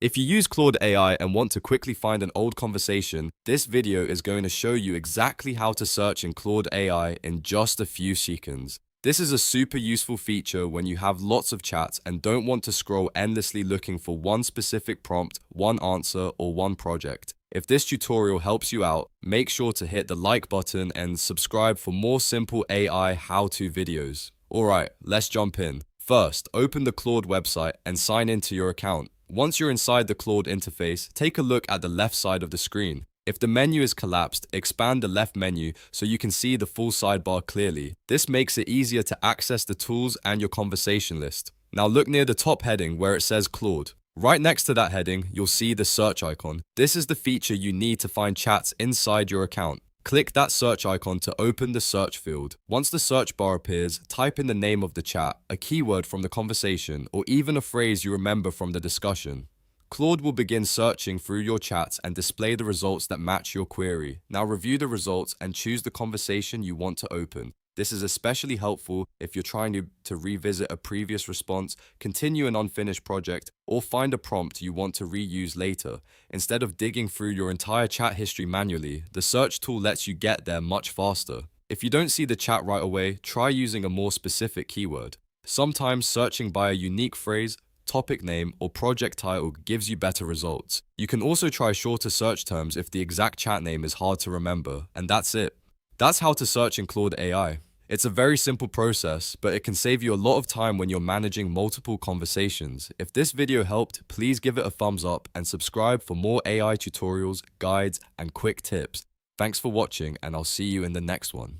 If you use Claude AI and want to quickly find an old conversation, this video is going to show you exactly how to search in Claude AI in just a few seconds. This is a super useful feature when you have lots of chats and don't want to scroll endlessly looking for one specific prompt, one answer, or one project. If this tutorial helps you out, make sure to hit the like button and subscribe for more simple AI how-to videos. Alright, let's jump in. First, open the Claude website and sign into your account. Once you're inside the Claude interface, take a look at the left side of the screen. If the menu is collapsed, expand the left menu so you can see the full sidebar clearly. This makes it easier to access the tools and your conversation list. Now look near the top heading where it says Claude. Right next to that heading, you'll see the search icon. This is the feature you need to find chats inside your account. Click that search icon to open the search field. Once the search bar appears, type in the name of the chat, a keyword from the conversation, or even a phrase you remember from the discussion. Claude will begin searching through your chats and display the results that match your query. Now review the results and choose the conversation you want to open. This is especially helpful if you're trying to revisit a previous response, continue an unfinished project, or find a prompt you want to reuse later. Instead of digging through your entire chat history manually, the search tool lets you get there much faster. If you don't see the chat right away, try using a more specific keyword. Sometimes searching by a unique phrase, topic name, or project title gives you better results. You can also try shorter search terms if the exact chat name is hard to remember, and that's it. That's how to search in Claude AI. It's a very simple process, but it can save you a lot of time when you're managing multiple conversations. If this video helped, please give it a thumbs up and subscribe for more AI tutorials, guides, and quick tips. Thanks for watching, and I'll see you in the next one.